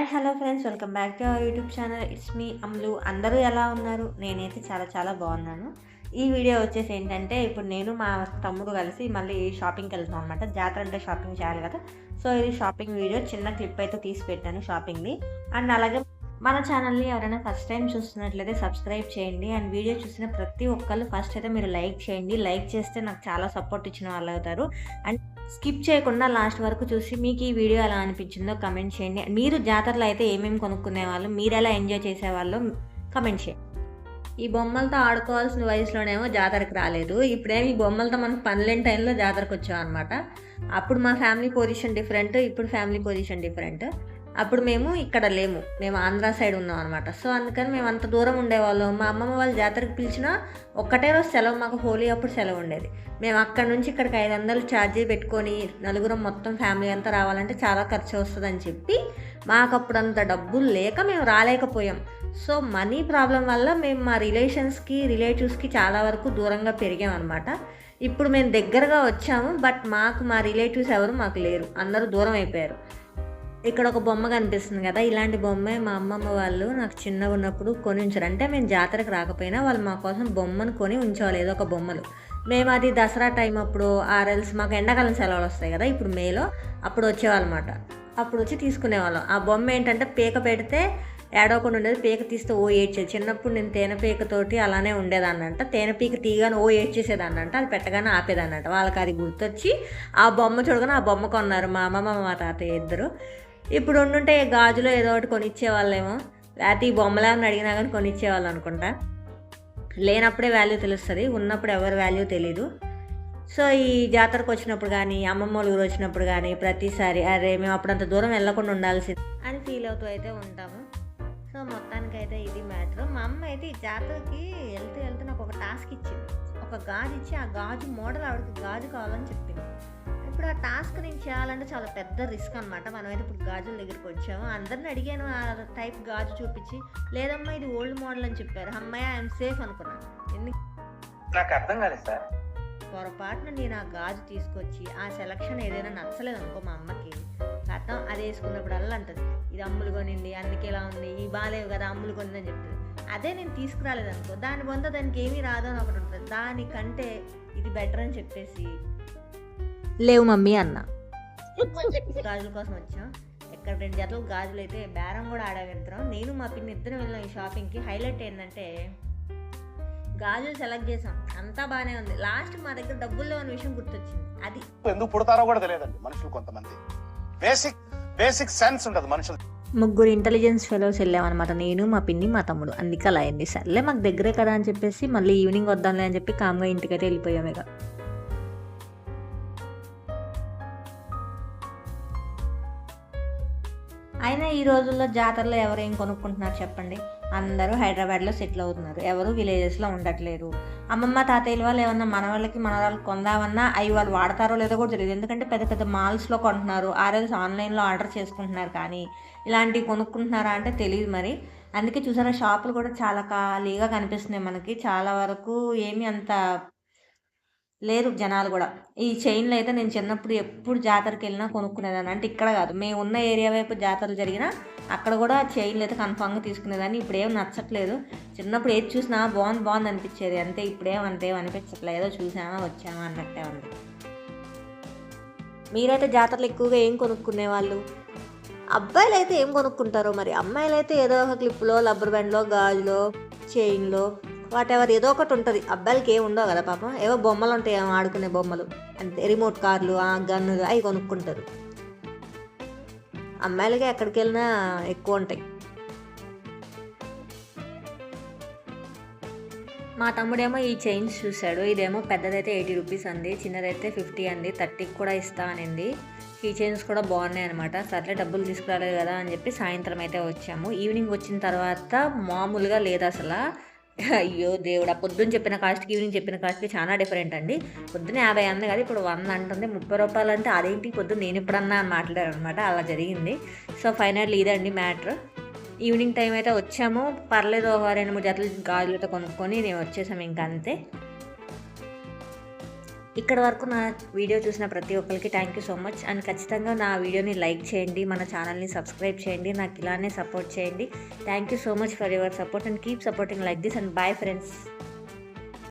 Hi hello friends, welcome back to our YouTube channel. It's me Amlu. అందరూ ఎలా ఉన్నారు? నేనైతే చాలా చాలా బాగున్నాను. ఈ వీడియో వచ్చేసి ఏంటంటే, ఇప్పుడు నేను మా తమ్ముడు కలిసి మళ్ళీ షాపింగ్కి వెళ్తాం అనమాట. జాతర అంటే షాపింగ్ చేయాలి కదా. సో ఇది షాపింగ్ వీడియో, చిన్న క్లిప్ అయితే తీసి పెట్టాను షాపింగ్ది. అండ్ అలాగే మన ఛానల్ని ఎవరైనా ఫస్ట్ టైం చూస్తున్నట్లయితే సబ్స్క్రైబ్ చేయండి. అండ్ వీడియో చూసిన ప్రతి ఒక్కళ్ళు ఫస్ట్ అయితే మీరు లైక్ చేయండి. లైక్ చేస్తే నాకు చాలా సపోర్ట్ ఇచ్చిన వాళ్ళు అవుతారు. అండ్ స్కిప్ చేయకుండా లాస్ట్ వరకు చూసి మీకు ఈ వీడియో ఎలా అనిపించిందో కమెంట్ చేయండి. మీరు జాతరలో అయితే ఏమేమి కొనుక్కునేవాళ్ళు, మీరు ఎలా ఎంజాయ్ చేసేవాళ్ళు కమెంట్ చేయండి. ఈ బొమ్మలతో ఆడుకోవాల్సిన వయసులోనేమో జాతరకు రాలేదు. ఇప్పుడేమో ఈ బొమ్మలతో మనకు పనిలేని టైంలో జాతరకు వచ్చాం అనమాట. అప్పుడు మా ఫ్యామిలీ పొజిషన్ డిఫరెంట్, ఇప్పుడు ఫ్యామిలీ పొజిషన్ డిఫరెంట్. అప్పుడు మేము ఇక్కడ లేము, మేము ఆంధ్ర సైడ్ ఉన్నాం అనమాట. సో అందుకని మేము అంత దూరం ఉండేవాళ్ళం. మా అమ్మమ్మ వాళ్ళు జాతరకు పిలిచినా ఒక్కటే రోజు సెలవు, మాకు హోలీ అప్పుడు సెలవు ఉండేది. మేము అక్కడ నుంచి ఇక్కడికి 500 ఛార్జీ పెట్టుకొని నలుగురం మొత్తం ఫ్యామిలీ అంతా రావాలంటే చాలా ఖర్చు వస్తుందని చెప్పి మాకు అప్పుడు అంత డబ్బులు లేక మేము రాలేకపోయాం. సో మనీ ప్రాబ్లం వల్ల మేము మా రిలేటివ్స్కి చాలా వరకు దూరంగా పెరిగాం అనమాట. ఇప్పుడు మేము దగ్గరగా వచ్చాము, బట్ మా రిలేటివ్స్ ఎవరు మాకు లేరు, అందరూ దూరం అయిపోయారు. ఇక్కడ ఒక బొమ్మ కనిపిస్తుంది కదా, ఇలాంటి బొమ్మే మా అమ్మమ్మ వాళ్ళు నాకు చిన్నగా ఉన్నప్పుడు కొని ఉంచారు. అంటే మేము జాతరకు రాకపోయినా వాళ్ళు మా కోసం బొమ్మను కొని ఉంచేవాళ్ళు, ఏదో ఒక బొమ్మలు. మేము అది దసరా టైం అప్పుడు ఆర్ఎల్స్ మాకు ఎండాకాలం సెలవులు వస్తాయి కదా, ఇప్పుడు మేలో అప్పుడు వచ్చేవాళ్ళమాట. అప్పుడు వచ్చి తీసుకునేవాళ్ళం. ఆ బొమ్మ ఏంటంటే పీక పెడితే ఏడవకుండా ఉండేది, పీక తీస్తే ఓ ఏడ్చేది. చిన్నప్పుడు నేను తేనెపీకతోటి అలానే ఉండేదాన్నంట. తేనెపీక తీయగానే ఓ ఏడ్చేసేదాన్నంట, అది పెట్టగానే ఆపేదాన్నంట. వాళ్ళకి అది గుర్తొచ్చి ఆ బొమ్మ చూడగానే ఆ బొమ్మ కొన్నారు మా అమ్మమ్మ మా తాతయ్య ఇద్దరు. ఇప్పుడు ఉండుంటే గాజులో ఏదో ఒకటి కొనిచ్చేవాళ్ళేమో, లేకపోతే ఈ బొమ్మలని అడిగినా కానీ కొనిచ్చేవాళ్ళు అనుకుంటా. లేనప్పుడే వాల్యూ తెలుస్తుంది, ఉన్నప్పుడు ఎవరి వాల్యూ తెలీదు. సో ఈ జాతరకు వచ్చినప్పుడు కానీ, అమ్మమ్మ ఊరు వచ్చినప్పుడు కానీ ప్రతిసారి అరే మేము అప్పుడు అంత దూరం వెళ్ళకుండా ఉండాల్సింది అని ఫీల్ అవుతూ అయితే ఉంటాము. సో మొత్తానికైతే ఇది మ్యాటర్. మా అమ్మ అయితే ఈ జాతరకి వెళ్తూ నాకు ఒక టాస్క్ ఇచ్చింది. ఒక గాజు ఇచ్చి ఆ గాజు మోడల్ ఆవిడకి గాజు కావాలని చెప్పింది. ఇప్పుడు ఆ టాస్క్ నేను చేయాలంటే చాలా పెద్ద రిస్క్ అనమాట. మనమైతే ఇప్పుడు గాజుల దగ్గరికి వచ్చాము. అందరిని అడిగాను ఆ టైప్ గాజు చూపించి, లేదమ్మా ఇది ఓల్డ్ మోడల్ అని చెప్పారు. అమ్మాయి ఐఎమ్ సేఫ్ అనుకున్నాను. నాకు అర్థం కాలేదు సార్. పొరపాటున నేను ఆ గాజు తీసుకొచ్చి ఆ సెలక్షన్ ఏదైనా నచ్చలేదు అనుకో మా అమ్మకి, అర్థం అది వేసుకున్నప్పుడల్లా అంటది ఇది అమ్ములు కొనింది అందుకే ఇలా ఉంది, ఈ బాగాలేవు కదా అమ్ములు కొనింది అని చెప్తుంది. అదే నేను తీసుకురాలేదు అనుకో, దాని వంద దానికి ఏమీ రాదు అని ఒకటి ఉంటుంది. దానికంటే ఇది బెటర్ అని చెప్పేసి లేవు మమ్మీ అన్న. గాజుల కోసం వచ్చాం. ఇక్కడ 2 జతలు గాజులు అయితే బేరం కూడా ఆడామిద్దరం. నేను మా పిన్ని ఇద్దరం వెళ్ళాం ఈ షాపింగ్కి. హైలైట్ ఏంటంటే గాజులు సెలెక్ట్ చేసాం, అంతా బాగానే ఉంది. లాస్ట్ మా దగ్గర డబ్బులు లేవని విషయం గుర్తొచ్చింది. అది ఎందుకు పుడతారో కూడా తెలియదండి మనుషులు. కొంతమంది బేసిక్ సెన్స్ ఉండదు మనుషులు. ముగ్గురు ఇంటెలిజెన్స్ ఫెలోస్ వెళ్ళామన్నమాట, నేను మా పిన్ని మా తమ్ముడు. అందుకే అలా అయింది. సర్లే మాకు దగ్గరే కదా అని చెప్పేసి మళ్ళీ ఈవినింగ్ వద్దాంలే అని చెప్పి కామ్గా ఇంటికైతే వెళ్ళిపోయాము. ఇక అయినా ఈ రోజుల్లో జాతరలో ఎవరు ఏం కొనుక్కుంటున్నారు చెప్పండి? అందరూ హైదరాబాద్లో సెటిల్ అవుతున్నారు, ఎవరు విలేజెస్లో ఉండట్లేదు. అమ్మమ్మ తాతయ్యల వాళ్ళు ఏమన్నా మనవాళ్ళకి కొందామన్నా అవి వాళ్ళు వాడతారో లేదో కూడా తెలియదు. ఎందుకంటే పెద్ద పెద్ద మాల్స్లో కొంటున్నారు, ఆర్ఎల్స్ ఆన్లైన్లో ఆర్డర్ చేసుకుంటున్నారు. కానీ ఇలాంటివి కొనుక్కుంటున్నారా అంటే తెలియదు మరి. అందుకే చూసారా షాపులు కూడా చాలా ఖాళీగా కనిపిస్తున్నాయి మనకి. చాలా వరకు ఏమీ అంత లేరు జనాలు కూడా. ఈ చైన్లు అయితే నేను చిన్నప్పుడు ఎప్పుడు జాతరకి వెళ్ళినా కొనుక్కునేదాన్ని. అంటే ఇక్కడ కాదు, మేము ఉన్న ఏరియా వైపు జాతరలు జరిగినా అక్కడ కూడా చైన్లు అయితే కన్ఫామ్గా తీసుకునేదాన్ని. ఇప్పుడు ఏం నచ్చట్లేదు. చిన్నప్పుడు ఏది చూసినా బాగుంది అనిపించేది అంతే. ఇప్పుడేం అంతేం అనిపించట్లేదు, ఏదో చూసామా వచ్చామా అన్నట్టే ఉంది. మీరైతే జాతరలు ఎక్కువగా ఏం కొనుక్కునేవాళ్ళు? అబ్బాయిలు అయితే ఏం కొనుక్కుంటారో మరి. అమ్మాయిలు అయితే ఏదో ఒక క్లిప్లో, రబ్బర్ బ్యాండ్లో, గాజులో, చైన్లో, వాటెవర్ ఏదో ఒకటి ఉంటుంది. అబ్బాయిలకి ఏమి ఉండవు కదా పాపం. ఏవో బొమ్మలు ఉంటాయి, ఆడుకునే బొమ్మలు అంతే. రిమోట్ కార్లు, గన్నులు అవి కొనుక్కుంటారు. అమ్మాయిలకి ఎక్కడికి వెళ్ళినా ఎక్కువ ఉంటాయి. మా తమ్ముడేమో ఈ చైన్స్ చూశాడు. ఇదేమో పెద్దదైతే 80 రూపీస్ అంది, చిన్నదైతే 50 అంది, 30కి కూడా ఇస్తా అనింది. ఈ చైన్స్ కూడా బాగున్నాయి అనమాట. సర్లే డబ్బులు తీసుకురాలేదు కదా అని చెప్పి సాయంత్రం అయితే వచ్చాము. ఈవినింగ్ వచ్చిన తర్వాత మామూలుగా లేదు అసలు. అయ్యో దేవుడా, పొద్దున్న చెప్పిన కాస్ట్కి ఈవినింగ్ చెప్పిన కాస్ట్కి చాలా డిఫరెంట్ అండి. పొద్దున్న 50 అంది కదా, ఇప్పుడు 100 అంటుంది. 30 రూపాయలు అంటే అదేంటి పొద్దున్న నేను ఎప్పుడన్నా అని మాట్లాడారు అనమాట. అలా జరిగింది. సో ఫైనల్ ఇదండి మ్యాటర్. ఈవినింగ్ టైం అయితే వచ్చాము, పర్లేదు 2-3 జతలు గాజులతో కొనుక్కొని నేను వచ్చేసాము. ఇంకా అంతే. ఇక్కడ వరకు నా వీడియో చూసిన ప్రతి ఒక్కరికి thank you so much. And ఖచ్చితంగా నా వీడియోని లైక్ చేయండి, మన ఛానల్ని సబ్స్క్రైబ్ చేయండి, నాకు ఇలానే సపోర్ట్ చేయండి. Thank you so much for your support and keep supporting like this and bye friends.